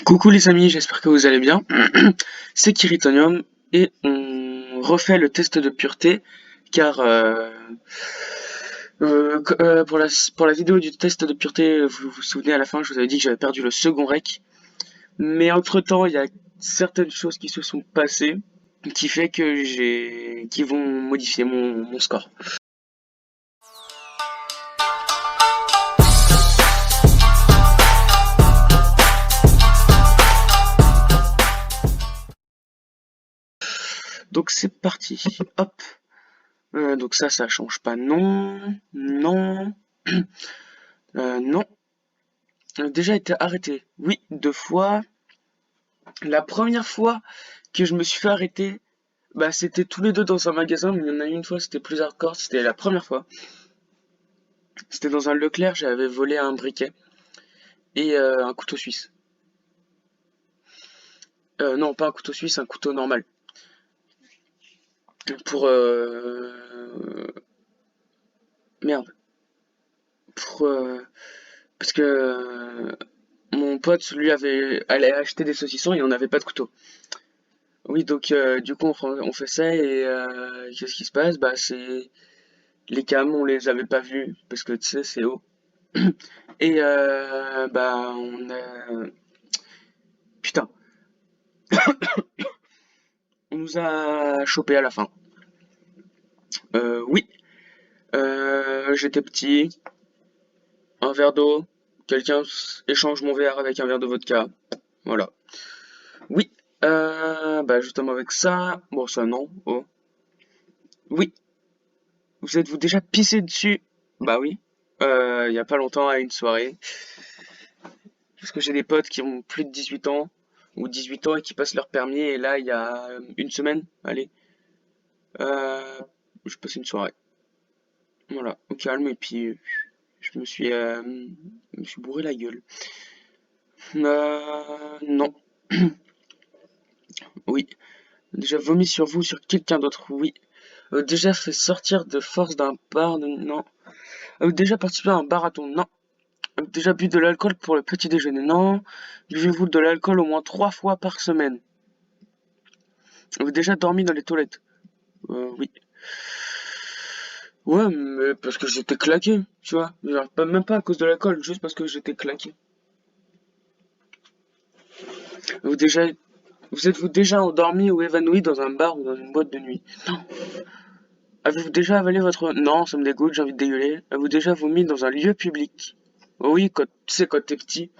Coucou les amis, j'espère que vous allez bien. C'est Kiritonium et on refait le test de pureté car pour la vidéo du test de pureté, vous vous souvenez à la fin, je vous avais dit que j'avais perdu le second rec. Mais entre-temps, il y a certaines choses qui se sont passées qui fait que qui vont modifier mon score. Donc c'est parti. Hop. Donc ça change pas. Non, non, non. Déjà été arrêté. Oui, 2 fois. La première fois que je me suis fait arrêter, bah c'était tous les deux dans un magasin, mais il y en a une fois, c'était plus hardcore, c'était la première fois. C'était dans un Leclerc, j'avais volé un briquet et un couteau suisse. Non, pas un couteau suisse, un couteau normal. Pour merde. Pour parce que mon pote lui allait acheter des saucissons et on n'avait pas de couteau. Oui, donc du coup on fait ça et qu'est-ce qui se passe? Bah c'est les cams, on les avait pas vus parce que tu sais c'est haut. Et bah on a putain, on nous a chopé à la fin. Oui, j'étais petit, un verre d'eau, quelqu'un échange mon verre avec un verre de vodka, voilà. Oui, bah justement avec ça, bon ça non, oh. Oui, vous êtes-vous déjà pissé dessus? Bah oui, il y a pas longtemps à une soirée, parce que j'ai des potes qui ont plus de 18 ans, ou 18 ans et qui passent leur permis, et là il y a une semaine, allez, euh, je passe une soirée. Voilà, au calme, et puis je me suis bourré la gueule. Non, oui. Déjà vomi sur vous, sur quelqu'un d'autre, oui. Déjà fait sortir de force d'un bar, non. Déjà participé à un marathon, non. Déjà bu de l'alcool pour le petit déjeuner, non. Buvez-vous de l'alcool au moins 3 fois par semaine. Déjà dormi dans les toilettes, oui. Ouais, mais parce que j'étais claqué, tu vois. Genre, même pas à cause de l'alcool, juste parce que j'étais claqué. Vous déjà, vous êtes-vous déjà endormi ou évanoui dans un bar ou dans une boîte de nuit? Non. Avez-vous déjà avalé votre... Non, ça me dégoûte, j'ai envie de dégueuler. Avez-vous déjà vomi dans un lieu public? Oh oui, tu sais, quand t'es petit,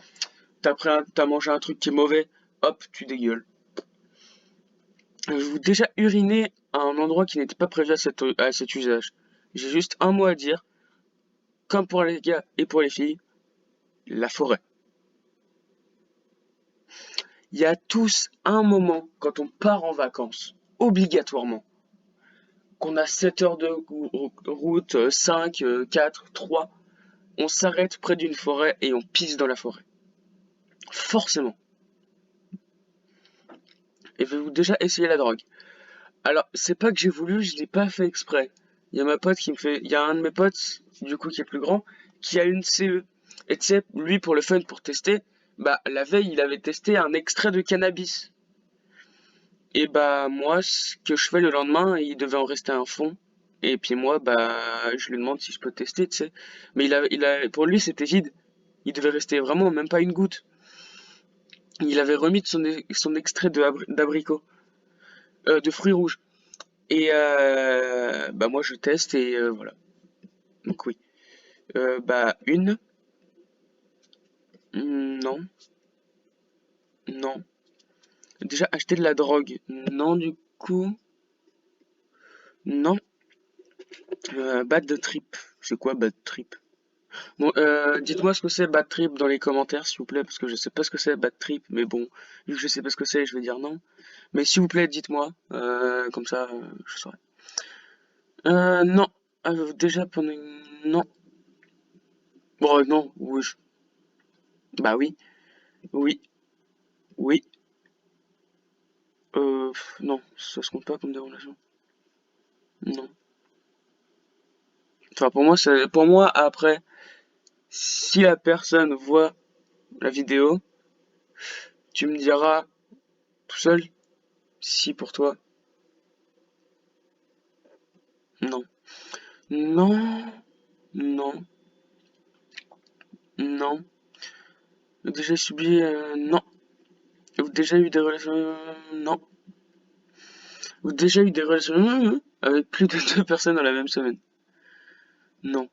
t'as mangé un truc qui est mauvais, hop, tu dégueules. Avez-vous déjà uriné à un endroit qui n'était pas prévu à cet usage? J'ai juste un mot à dire, comme pour les gars et pour les filles, la forêt. Il y a tous un moment quand on part en vacances, obligatoirement, qu'on a 7 heures de route, 5, 4, 3, on s'arrête près d'une forêt et on pisse dans la forêt. Forcément. Et avez-vous déjà essayé la drogue? Alors, c'est pas que j'ai voulu, je l'ai pas fait exprès. Il y a ma pote qui me fait. Il y a un de mes potes, du coup, qui est plus grand, qui a une CE. Et tu sais, lui, pour le fun, pour tester, bah, la veille, il avait testé un extrait de cannabis. Et bah, moi, ce que je fais le lendemain, il devait en rester un fond. Et puis moi, bah, je lui demande si je peux tester, tu sais. Mais pour lui, c'était vide. Il devait rester vraiment même pas une goutte. Il avait remis de son extrait d'abricot, de fruits rouges. Et bah moi je teste et voilà. Donc oui. Bah une, non, non. Déjà acheter de la drogue, non du coup, non. Bad trip, c'est quoi bad trip? Bon, dites-moi ce que c'est bad trip dans les commentaires s'il vous plaît, parce que je sais pas ce que c'est bad trip, mais bon, vu que je sais pas ce que c'est, je vais dire non. Mais s'il vous plaît, dites-moi, comme ça, je saurai. Non. Déjà pendant... Non. Bon, non, oui. Bah oui, oui, oui. Non, ça se compte pas comme des relations. Non. Enfin, pour moi, après, si la personne voit la vidéo, Tu me diras tout seul si pour toi. Non. Non. Non. Non. Déjà subi. Non. Ou déjà eu des relations. Non. Ou déjà eu des relations avec plus de deux personnes dans la même semaine. Non.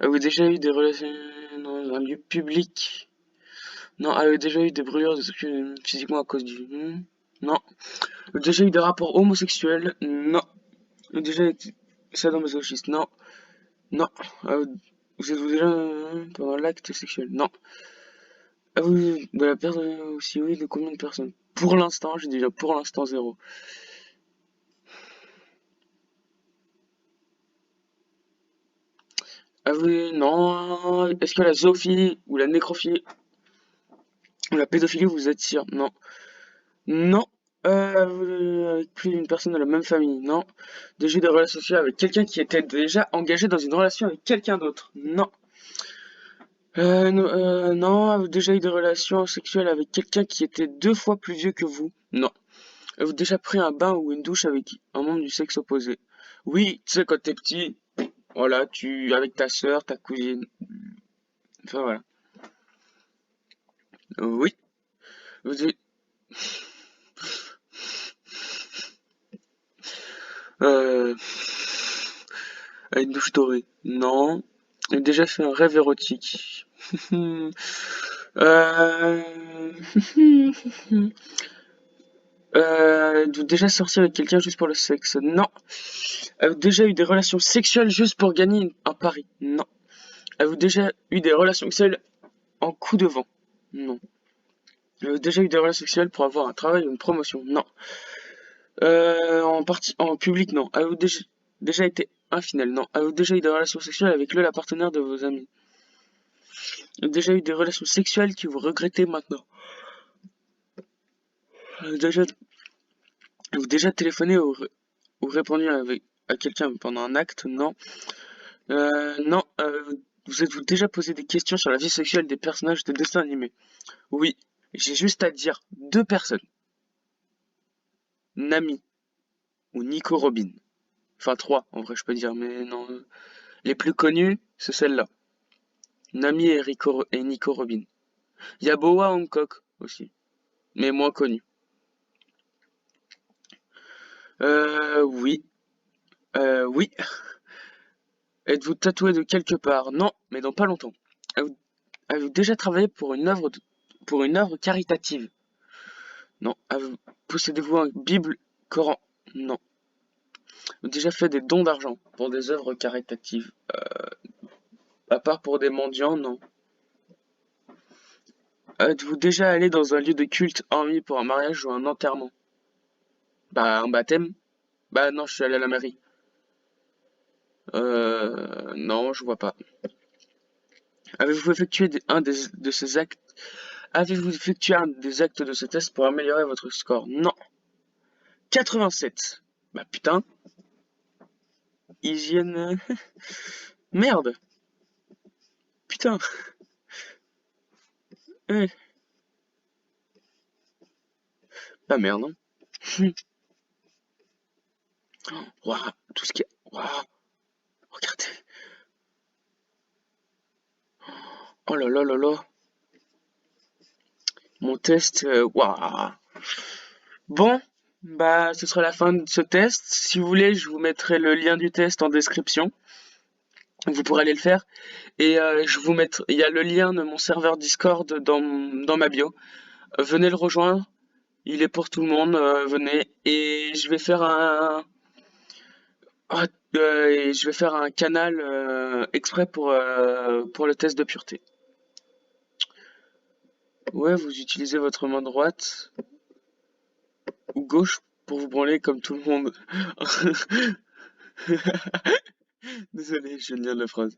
Avez-vous déjà eu des relations dans un lieu public? Non. Avez-vous déjà eu des brûlures de physiquement à cause du... Non. Avez-vous déjà eu des rapports homosexuels? Non. Avez-vous déjà été sadomasochiste? Non. Non. Vous êtes-vous déjà pendant l'acte sexuel? Non. Avez-vous de la perte aussi, oui, de combien de personnes? Pour l'instant, j'ai déjà pour l'instant zéro. Avez-vous... Non. Est-ce que la zoophilie ou la nécrophilie ou la pédophilie vous attire? Non. Non. Avec plus d'une personne de la même famille? Non. Déjà eu des relations sexuelles avec quelqu'un qui était déjà engagé dans une relation avec quelqu'un d'autre? Non. Non. Avez-vous déjà eu des relations sexuelles avec quelqu'un qui était 2 fois plus vieux que vous? Non. Avez-vous déjà pris un bain ou une douche avec un membre du sexe opposé? Oui, tu sais, quand t'es petit, voilà, avec ta soeur, ta cousine, enfin voilà. Oui. Vous avez, euh, une douche dorée? Non. J'ai déjà fait un rêve érotique. euh... Déjà sorti avec quelqu'un juste pour le sexe? Non. Avez-vous déjà eu des relations sexuelles juste pour gagner un pari? Non. Avez-vous déjà eu des relations sexuelles en coup de vent? Non. Avez-vous déjà eu des relations sexuelles pour avoir un travail ou une promotion? Non. En public? Non. Avez-vous déjà été infidèle? Non. Avez-vous déjà eu des relations sexuelles avec la partenaire de vos amis? Avez-vous déjà eu des relations sexuelles que vous regrettez maintenant? Déjà, avez-vous déjà téléphoné ou répondu à quelqu'un pendant un acte? Non. Non. Vous êtes-vous déjà posé des questions sur la vie sexuelle des personnages de dessins animés? Oui. J'ai juste à dire 2 personnes. Nami ou Nico Robin. Enfin 3, en vrai je peux dire, mais non. Les plus connus, c'est celle-là. Nami et Nico Robin. Il y a Boa Hancock aussi, mais moins connu. Oui. Oui. Êtes-vous tatoué de quelque part? Non, mais dans pas longtemps. Avez-vous déjà travaillé pour une œuvre caritative? Non. Possédez-vous un Bible, Coran? Non. Avez-vous déjà fait des dons d'argent pour des œuvres caritatives? À part pour des mendiants, non. Êtes-vous déjà allé dans un lieu de culte, hormis pour un mariage ou un enterrement? Bah, un baptême? Bah non, je suis allé à la mairie. Non, je vois pas. Avez-vous effectué de ces actes? Avez-vous effectué un des actes de ce test pour améliorer votre score? Non. 87. Bah putain, hygiène. Merde. Putain. Ouais. Bah merde, non. Waouh, tout ce qui est. Waouh, regardez. Oh là là là là. Mon test. Waouh. Bon, bah ce sera la fin de ce test. Si vous voulez, je vous mettrai le lien du test en description. Vous pourrez aller le faire. Et il y a le lien de mon serveur Discord dans ma bio. Venez le rejoindre. Il est pour tout le monde. Venez. Et ah, je vais faire un canal exprès pour le test de pureté. Ouais, vous utilisez votre main droite ou gauche pour vous branler comme tout le monde. Désolé, je viens de lire la phrase.